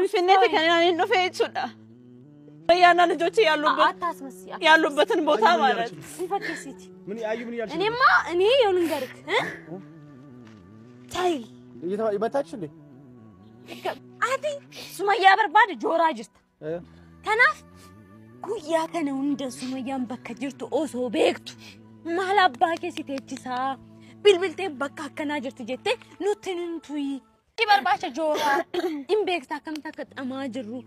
Finfinnee kana inni dhufee jechuudha. Bayyaana ልጆች ያሉበትን ቦታ ማለት ይፈከሲቲ ምን ያዩ ምን ያልሽ እኔ የውን ገርክ ታይ ይመታች እንዴ አዲ ሱመያ በርባድ ጆራ ጅርት ከናፍ ጉያ ከነው እንደ ሱመያን በከጅርቱ ኦሶ ቤክቱ ማላባከ ሲቴችሳ bilbilte bakka akkana jirti jette nutintuyi ibarbacha jora imbekta kamta katama jirru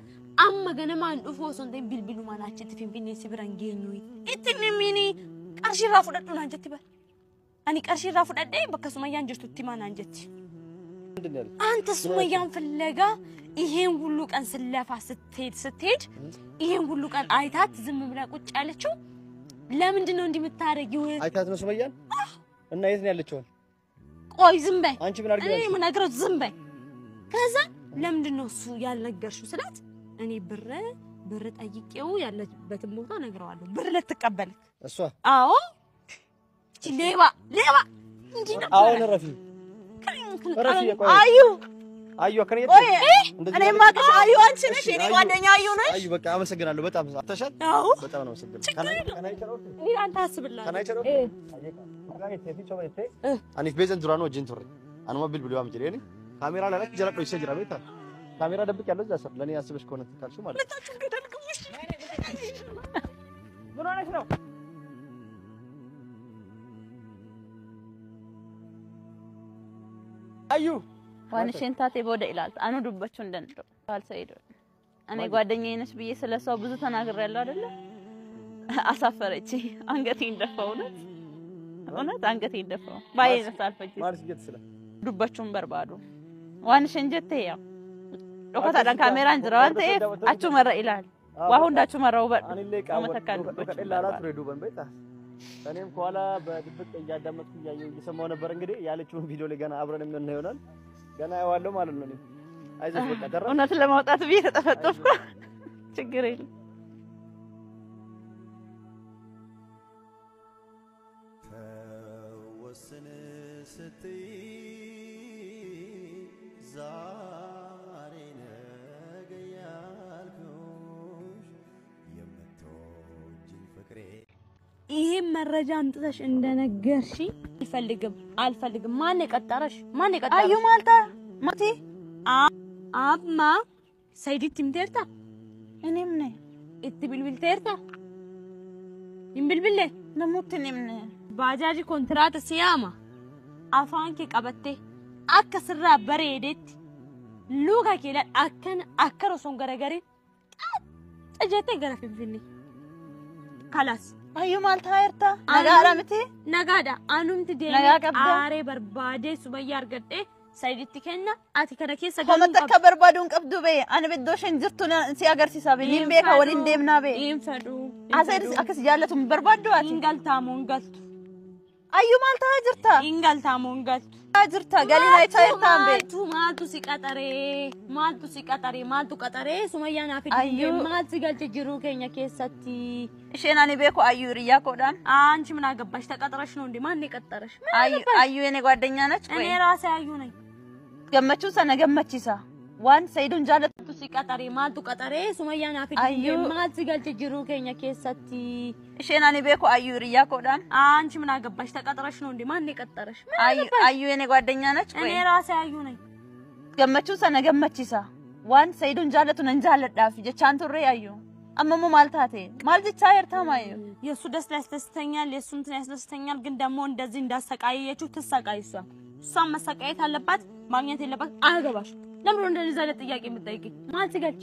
amma ganaman dhufo sonde bilbilu manachitti finfinne sibiran geenyuyi itini mini qarshi rafudaddu nan jetti bar ani qarshi rafudadde bakka sumayyan jirtutti manan jetti anta sumayyan ፍለጋ ይሄን ሁሉ ቀን ስለፋ ስትሄድ ይሄን ሁሉ ቀን አይታት ዝም ብላ ቁጭ ያለችው ለምንድን ነው እንዲምታረጊው አይታት ነው sumayyan እና የት ነው ያለችው ቆይ ዝም በይ አንቺ ምን አድርገሽ እኔ ምን አገረው ዝም በይ ከዛ ለምንድን ነው እሱ ያልነገርሽው ስላት እኔ ብር ጠይቄው ያለበትን ቦታ ነግረዋለሁ ብር ለተቀበልክ እሷ አዎ ሌባ እንዴ ነበር አሁን ረፊ አዩ ከኔ እኔ ማቀሽ አዩ አንቺ ነሽ እኔ ጓደኛ አዩ ነሽ አዩ በቃ አመሰግናለሁ በጣም አተሻል በጣም ነው አመሰግናለሁ እኔ አንተ አስብላ አኒፍ ቤዘን ዱራኖ ጂንቶር አንማ ቢልቢሉ አምጪልኝ ካሜራ ላይ ለክ ጀራዶ ይሰጅራ ቤታ ካሜራ ደብቅ ያለው እዛ ሰር ለኔ ያስበሽ ከሆነ ታልሹ ማለት ለታችሁ ገደል ግቡሽ ምን ሆነሽ ነው አዩ ዋንሽን ታቴ ቦደ ይላል አኑ ዱባችሁ እንደነው ካልሰይዶ እኔ ጓደኛዬ ነሽ ብዬ ስለሰው ብዙ ተናግሬያለሁ አይደለ አሳፈረች አንገቴን ደፋው እውነት አንገቴን ደፋው ባይነስ አልፈጅ ማርስ ይተስለ ዱባችሁን በርባዱ ዋንሽን ጀቴ ያው ዶካታ ዳን ካሜራን ዝራንተ አቹ መረ ይላል ዋሁ እንዳቹ መራው በመተካን ከደላላት ሬዱ በንበታ እኔም ኳላ በድብቅ ያዳመጥኩ እየሰማው ነበር እንግዲህ ያለችውን ቪዲዮ ላይ ገና አብረን ምን ይሆናል ገና ያዋለው ማለት ነው አይዞሽ በቃ ደረሰ እውነት ለማውጣት ብዬ ተጠፈጠፍኩ ችግር የለም ተወሰነ ስትይ ዛሬ ነገ ያልኩሽ የምትወጂኝ ፍቅሬ ይሄ መረጃ አምጥተሽ እንደነገርሽ አልፈልግም ማን የቀጠረሽ አዩ ማልታ ማቲ አማ ሰይዲት ምትርታ እኔም ነኝ እትብልብልተርታ ይምብልብለ ነሙት እኔም ነኝ ባጃጅ ኮንትራት ሲያማ አፋንኪ ቀበቴ አከስራ በሬዴት ሉጋ ከለ አከሮ ሶን ገረገሪ ጠጀቴ ገረፍብልኝ خلاص አዩ ማልታ አይርታ ነጋራምቲ ነጋዳ አኑምት ዴ አሬ በርባዴ ሱበያ አርገዴ ሳይዲት ከና አቲ ከነከ ሰገኑ ኮመተከ በርባዱን ቀብዱ በይ አን በዶሽን ጅርቱና ሲያገርሲሳ በሊም ቤካ ወሊን ደምና በይ ይንፈዱ አሰር አከስ ያለቱም በርባዱ አቲ ኢንጋልታሞን ጋልቱ አዩ ማልታ ጅርታ ኢንጋልታሞን ጋልቱ ጅርታ ገሊና ይታይታም በይ ማልቱ ሲቀጠሬ ማልቱ ቀጠሬ ሱመያና ፊት ማልቱ ገልጭ ጅሩ ከኛ ከሰቲ እሺናኒ ቤኮ አዩ ሪያ ኮዳን አንቺ ምን አገባሽ ተቀጥረሽ ነው እንዴ ማን የቀጠረሽ አዩ የኔ ጓደኛ ነች እኔ ራሴ አዩ ነኝ ገመቹ ሰነገመቺሳ ዋን ሰይዱን ጃለቱ ሲቀጠሬ ማልቱ ቀጠሬ ሱመያና ፊት ማልቱ ገልጭ ጅሩ ከኛ ከሰቲ እሺናኒ ቤኮ አዩ ሪያ ኮዳን አንቺ ምን አገባሽ ተቀጥረሽ ነው እንዴ ማን የቀጠረሽ አዩ የኔ ጓደኛ ነች እኔ ራሴ አዩ ነኝ ገመቹ ሰነገመቺሳ ዋን ሰይዱን ጃለቱ ነንጃለዳፍ ጀቻንቱሬ አዩ አመሙ ማልታቴ ማልጅቻ የርታማዩ የሱ ደስ ያስደስተኛል የሱ እንትን ያስደስተኛል ግን ደግሞ እንደዚህ እንዳሰቃየችው ተሰቃይሷ እሷም መሰቃየት አለባት ማግኘት የለባት አገባሽ ለምን እንደዚህ ዘለ ጥያቄ የምትጠይቂ ማልትገልጭ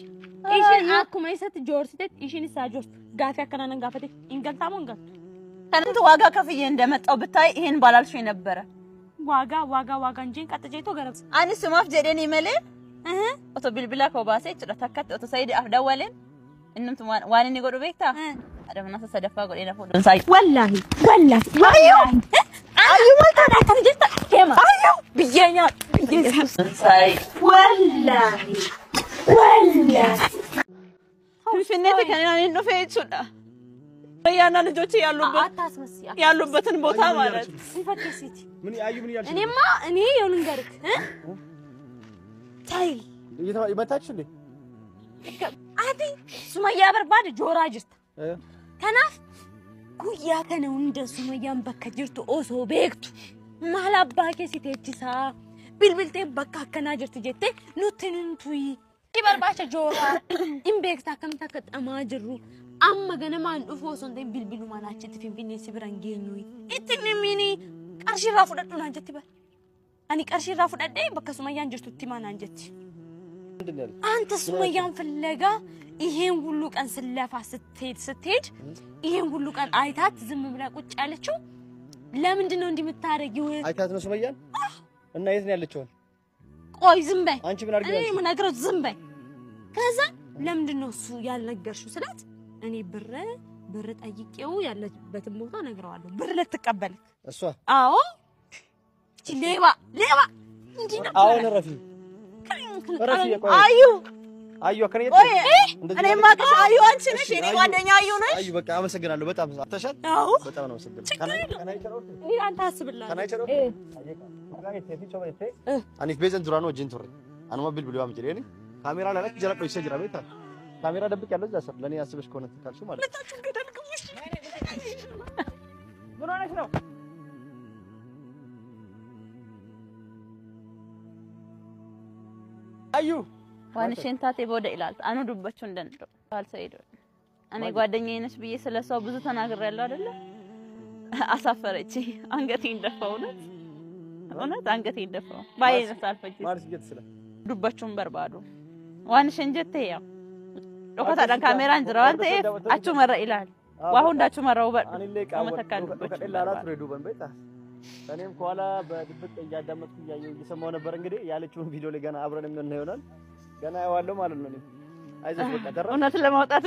እሺ አኩ ማይሰት ጆርሲት እሺን ሳጆርስ ጋፊ አከናነን ጋፈቴ ኢንገልታሞን ጋር ከንቱ ዋጋ ከፍዬ እንደመጣው ብታይ ይሄን ባላልሽ ነበር ዋጋ እንጂ ቀጥጄቶ ገረጽ አንስ ማፍ ጀደኒ መለ ኦቶ ቢልቢላ ኮባሴ ጭራታከት ኦቶ ሰይድ አፍዳወለን እንምት ዋንኒ ጎዶ ቤክታ አደምና ተሰደፋ ጎዴና ፎዶ ሳይ ወላሂ አዩ ማልታ ታንጀታ ከማ አዩ ቢያኛ ሳይ ወላሂ ፍንፍኔት ከናኒ ነው ፈይቹዳ በያና ልጆች ያሉበትን ቦታ ማለት ይፈከሲቲ ምን ያዩ ምን ያልሽ እኔ የውን ገርክ ታይ ይመታች እንዴ አዲ ሱመያ በርባድ ጆራ ጅርት ከናፍ ጉያ ከነ እንደ ሱመያን በከ ጅርቱ ኦሶ ቤክቱ ማል አባ ከሲቴችሳ ቢልቢልቴ በቃ ከና ጅርት ጀቴ ኑትንንቱይ ይበርባቸ ጆራ ኢምቤክታ ከምታ ከጠማ ጅሩ አማ ገነማን ዱፎ ሶንተ ቢልቢሉ ማናቸት ፊንፊኔ ሲብራን ጌኙይ እትኒ ሚኒ ቀርሺ ራፉ ደዱና አንጀት ይበል አኒ ቀርሺ ራፉ ደደ በከ ሱመያን ጅርቱ ቲማና አንጀት አንተ ሱመያን ፍለጋ ይሄን ሁሉ ቀን ስለፋ ስትሄድ ይሄን ሁሉ ቀን አይታት ዝም ብላ ቁጭ ያለችው ለምንድን ነው እንዲምታረጊው? አይታት ነው ሱመያን እና የት ነው ያለችው? ቆይ ዝም በይ አንቺ ምን አርገሽ? እኔ ምን ነግረው ዝም በይ። ከዛ ለምንድን ነው እሱ ያልነገርሽው ስላት እኔ ብር ጠይቄው ያለበትን ቦታ ነግረዋለሁ። ብር ልትቀበልክ እሷ? አዎ ሌባ እንዴ ነው? አሁን ረፊ አዩ ከኔ እኔ ማቀሽ አዩ አንቺ ነሽ እኔ ጓደኛ አዩ ነሽ። አዩ በቃ አመሰግናለሁ በጣም ተሻል። አዎ በጣም ነው አመሰግናለሁ። እኔ አንተ አስብልኝ አኒፍ ቤዘን ዱራኖ ጂንቱሪ አንማ ቢልቢሉ አምጪልኝ ካሜራ ላይ ጀራቆ ይሰጅራ ቤታ ካሜራ ደብቅ ያለው እዛ ሰር ለኔ ያስበሽ ከሆነ ተካልሽ ማለት ምን ሆነሽ ነው? አዩ ዋንሽን ታቴ ቦደ ይላል አኑ ዱበቹ እንደንዶ ካልሰይዶ እኔ ጓደኛዬ ነሽ ብዬ ስለሷ ብዙ ተናግሬያለሁ አይደለ? አሳፈረች አንገቴን ደፋው እውነት አንገቴን ደፋው ባይነ ሳልፈጅ ማርስ ጀትስለ ዱበቹን በርባዶ ዋንሽን ጀቴ ያው ዶከታ ዳን ካሜራን ዝራዋንተ አቹ መረ ይላል ዋሁ እንዳቹ መራው በመተካል ከቀላላት ሬዱበን በይታ እኔም ከኋላ በድብቅ እያዳመጥኩ እየሰማው ነበር። እንግዲህ ያለችውን ቪዲዮ ላይ ገና አብረን ምን ይሆናል ገና ያዋለው ማለት ነው። አይዞሽ በቃ ደረሰ እውነት ለማውጣት